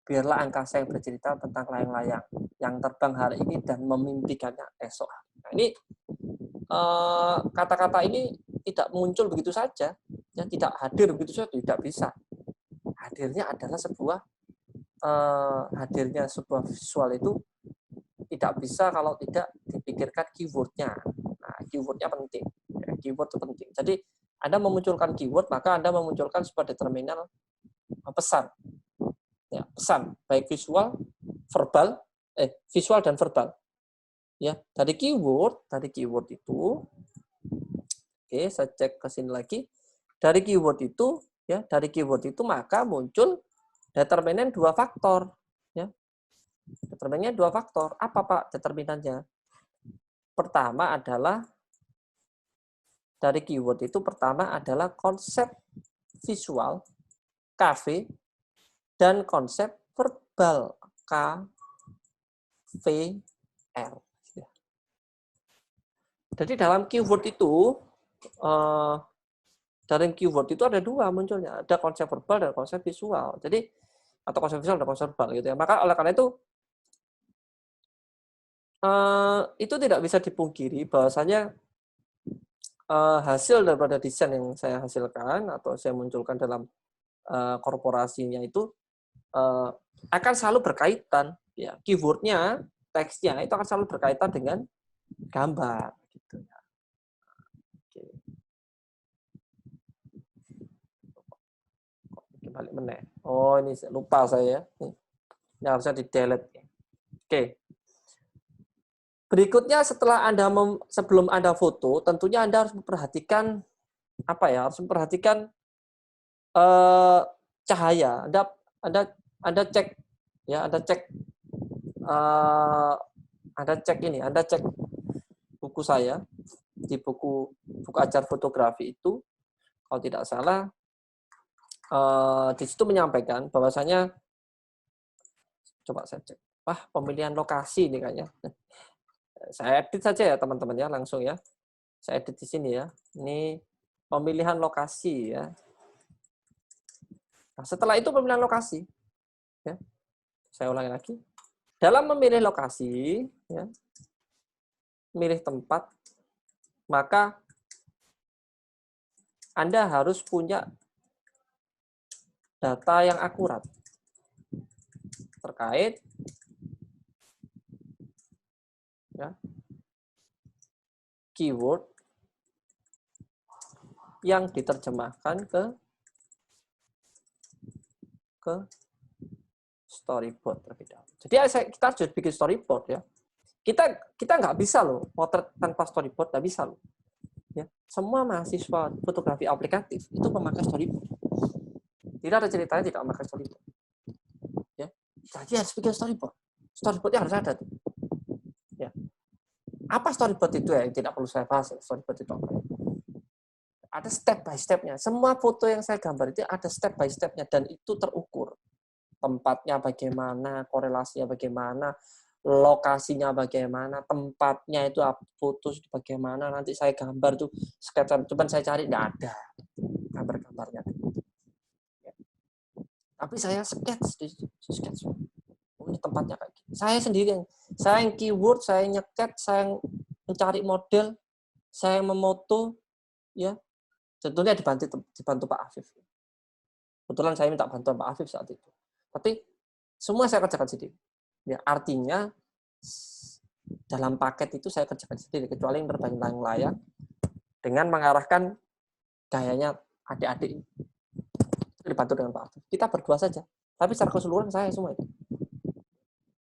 Biarlah angkasa yang bercerita tentang layang-layang yang terbang hari ini dan memimpikannya esok. Nah, ini kata-kata ini tidak muncul begitu saja, ya, tidak hadir begitu saja, tidak bisa. Hadirnya adalah hadirnya sebuah visual itu tidak bisa kalau tidak dipikirkan keywordnya. Nah, keywordnya penting. Ya, keyword itu penting. Jadi Anda memunculkan keyword, maka Anda memunculkan sebuah determinan pesan. Ya, pesan baik visual, visual dan verbal. Ya, dari keyword itu, oke, saya cek ke sini lagi. Dari keyword itu maka muncul determinan 2 faktor. Ya. Determinannya 2 faktor. Apa Pak determinannya? Pertama adalah dari keyword itu adalah konsep visual KV dan konsep verbal KVR. Jadi dalam keyword itu ada 2 munculnya, ada konsep verbal dan konsep visual. Jadi atau konsep visual dan konsep verbal gitu ya. Maka oleh karena itu tidak bisa dipungkiri bahwasanya hasil daripada desain yang saya hasilkan atau saya munculkan dalam korporasinya itu akan selalu berkaitan, ya, keywordnya, teksnya itu akan selalu berkaitan dengan gambar gitu ya. Oke. Balik meneh. Oh, ini lupa saya. Ini harusnya di-delete. Oke. Berikutnya setelah sebelum Anda foto, tentunya Anda harus memperhatikan harus memperhatikan cahaya. Anda cek ya, Anda cek buku saya di buku ajar fotografi itu, kalau tidak salah di situ menyampaikan bahwasanya, coba saya cek, pemilihan lokasi ini kayaknya. Saya edit saja ya teman-teman ya, langsung ya. Saya edit di sini ya. Ini pemilihan lokasi ya. Nah, setelah itu pemilihan lokasi, ya. Saya ulangi lagi. Dalam memilih lokasi, ya, memilih tempat, maka Anda harus punya data yang akurat terkait ya, keyword yang diterjemahkan ke storyboard terlebih dahulu. Jadi kita harus bikin storyboard ya. Kita nggak bisa loh potret tanpa storyboard, nggak bisa loh. Ya, semua mahasiswa fotografi aplikatif itu memakai storyboard. Tidak ada ceritanya tidak memakai storyboard. Ya, jadi harus bikin storyboard. Storyboardnya harus ada tuh. Ya. Apa storyboard itu ya? Tidak perlu saya bahas. Storyboard itu apa? Ada step by step-nya. Semua foto yang saya gambar itu ada step by step-nya dan itu terukur. Tempatnya bagaimana, korelasinya bagaimana, lokasinya bagaimana, tempatnya itu foto bagaimana, nanti saya gambar tuh sketsa, cuman saya cari nggak ada gambar-gambarnya. Ya. Tapi saya sketch. Oh, ini tempatnya kayak gini. Saya sendiri saya yang keyword, saya nyeket, saya mencari model, saya memoto, ya. Tentunya dibantu Pak Afif. Kebetulan saya minta bantuan Pak Afif saat itu. Tapi semua saya kerjakan sendiri. Ya, artinya dalam paket itu saya kerjakan sendiri, kecuali yang terbang layang dengan mengarahkan gayanya adik-adik. Dibantu dengan Pak Afif. Kita berdua saja. Tapi secara keseluruhan saya semua itu.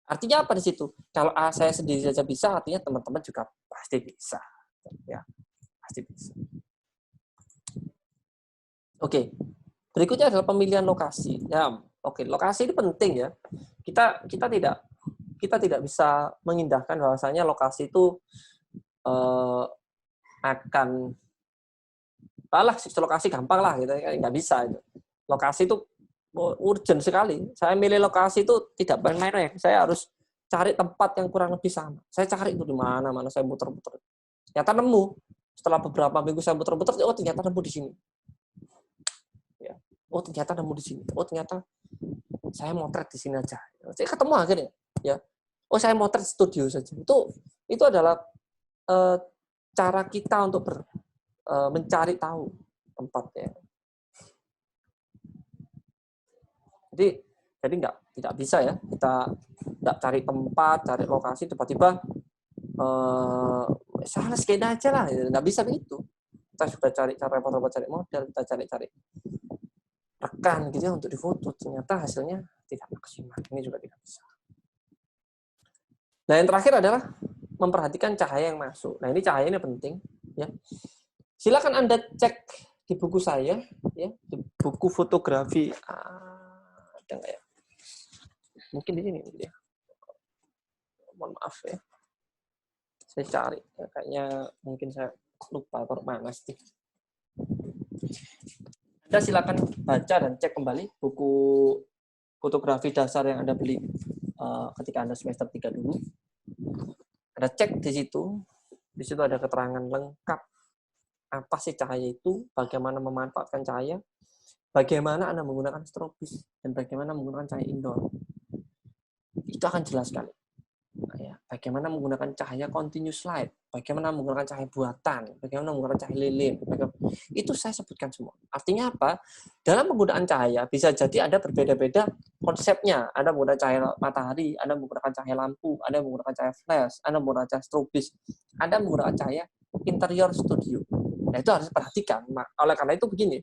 Artinya apa di situ? Kalau saya sendiri saja bisa, artinya teman-teman juga pasti bisa. Ya, pasti bisa. Oke. Berikutnya adalah pemilihan lokasi. Ya, oke, lokasi ini penting ya. Kita tidak bisa mengindahkan bahwasanya lokasi itu akan lokasi gampang lah gitu, nggak bisa itu. Lokasi itu urgent sekali. Saya milih lokasi itu tidak main-main. Saya harus cari tempat yang kurang lebih sama. Saya cari itu di mana saya muter-muter. Ternyata nemu. Setelah beberapa minggu saya muter-muter, oh ternyata nemu di sini. Ya. Oh ternyata nemu di sini. Oh ternyata saya motret di sini aja. Saya ketemu akhirnya. Ya. Oh saya motret studio saja. Itu adalah cara kita untuk mencari tahu tempatnya. Jadi tidak bisa ya kita nggak cari tempat, cari lokasi tiba-tiba salah scan aja lah, nggak bisa begitu. Kita sudah cari cari model, kita cari rekan gitu ya untuk difoto, ternyata hasilnya tidak maksimal. Ini juga tidak bisa. Nah yang terakhir adalah memperhatikan cahaya yang masuk. Nah ini cahaya ini penting ya. Silakan Anda cek di buku saya ya, di buku fotografi ada nggak ya? Mungkin di sini ya. Mohon maaf ya. Saya cari ya, kayaknya mungkin saya lupa taruh mana sih. Anda silakan baca dan cek kembali buku fotografi dasar yang Anda beli ketika Anda semester 3 dulu. Anda cek di situ. Di situ ada keterangan lengkap apa sih cahaya itu, bagaimana memanfaatkan cahaya, bagaimana Anda menggunakan strobis, dan bagaimana menggunakan cahaya indoor. Itu akan jelas sekali. Ya, bagaimana menggunakan cahaya continuous light, bagaimana menggunakan cahaya buatan, bagaimana menggunakan cahaya lilin. Itu saya sebutkan semua. Artinya apa? Dalam penggunaan cahaya, bisa jadi Anda berbeda-beda konsepnya. Anda menggunakan cahaya matahari, Anda menggunakan cahaya lampu, Anda menggunakan cahaya flash, Anda menggunakan cahaya strobis, Anda menggunakan cahaya interior studio. Nah, itu harus diperhatikan. Oleh karena itu begini,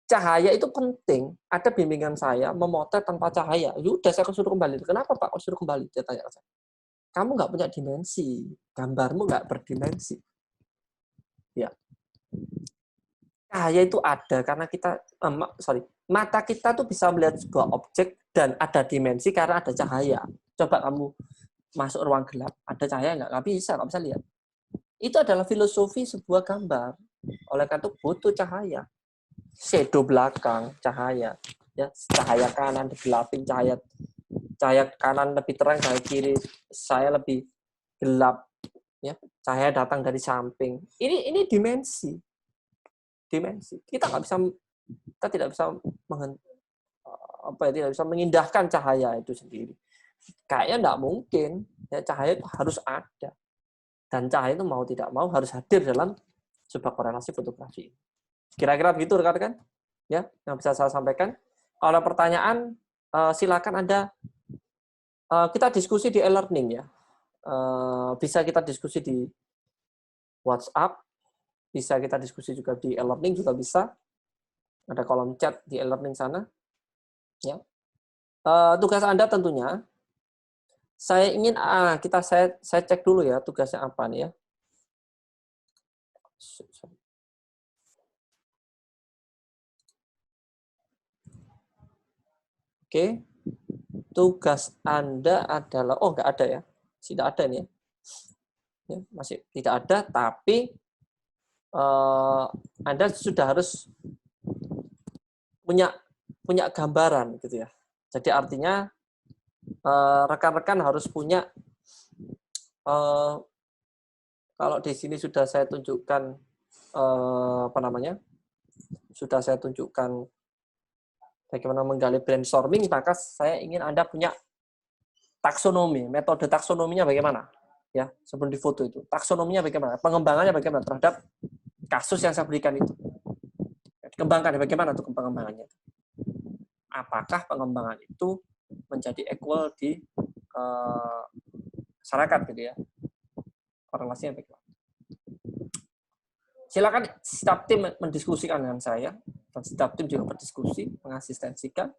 cahaya itu penting. Ada bimbingan saya memotret tanpa cahaya. Udah saya suruh kembali. Kenapa Pak? Suruh kembali. Dia tanya ke saya. Kamu nggak punya dimensi. Gambarmu nggak berdimensi. Ya. Cahaya itu ada karena kita, mata kita tuh bisa melihat sebuah objek dan ada dimensi karena ada cahaya. Coba kamu masuk ruang gelap, ada cahaya nggak bisa lihat. Itu adalah filosofi sebuah gambar. Oleh karena itu butuh cahaya. Shadow belakang, cahaya. Ya, cahaya kanan digelapin, cahaya kanan lebih terang, cahaya kiri saya lebih gelap. Ya, cahaya datang dari samping. Ini dimensi. Kita tidak bisa mengindahkan cahaya itu sendiri. Kayaknya enggak mungkin. Ya, cahaya itu harus ada. Dan cahaya itu mau tidak mau harus hadir dalam sebuah korelasi fotografi. Kira-kira begitu rekan-rekan, ya, yang bisa saya sampaikan. Kalau pertanyaan, silakan Anda, kita diskusi di e-learning ya. Bisa kita diskusi di WhatsApp, bisa kita diskusi juga di e-learning juga bisa. Ada kolom chat di e-learning sana. Ya. Tugas Anda tentunya, saya ingin saya cek dulu ya tugasnya apa nih ya. Oke, tugas Anda adalah, nggak ada ya, tidak ada nih ya, masih tidak ada, tapi Anda sudah harus punya gambaran gitu ya. Jadi artinya rekan-rekan harus punya, kalau di sini sudah saya tunjukkan sudah saya tunjukkan bagaimana menggali brainstorming, maka saya ingin Anda punya taksonomi, metode taksonominya bagaimana? Ya, sebelum difoto itu. Taksonominya bagaimana? Pengembangannya bagaimana terhadap kasus yang saya berikan itu? Dikembangkan bagaimana tuh pengembangannya? Apakah pengembangan itu menjadi equal di masyarakat gitu ya? Korelasinya bagaimana? Silakan setiap tim mendiskusikan dengan saya, dan setiap tim juga berdiskusi, mengasistensikan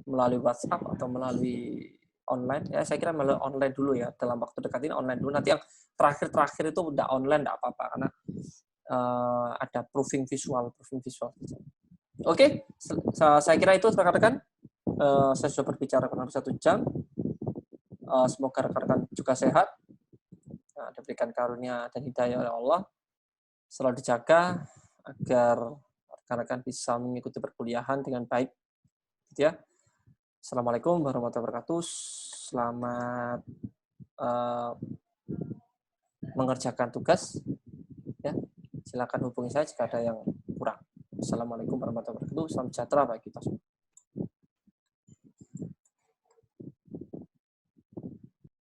melalui WhatsApp atau melalui online. Ya, saya kira melalui online dulu ya. Dalam waktu dekat ini online dulu. Nanti yang terakhir-terakhir itu udah online, enggak apa-apa. Karena ada proofing visual. Oke, saya kira itu rekan-rekan. Saya sudah berbicara kurang lebih 1 jam. Semoga rekan-rekan juga sehat. Diberikan karunia dan hidayah oleh Allah. Selalu dijaga agar rekan-rekan bisa mengikuti perkuliahan dengan baik. Gitu ya. Assalamualaikum warahmatullahi wabarakatuh. Selamat mengerjakan tugas. Ya, silakan hubungi saya jika ada yang kurang. Assalamualaikum warahmatullahi wabarakatuh. Salam sejahtera bagi kita semua.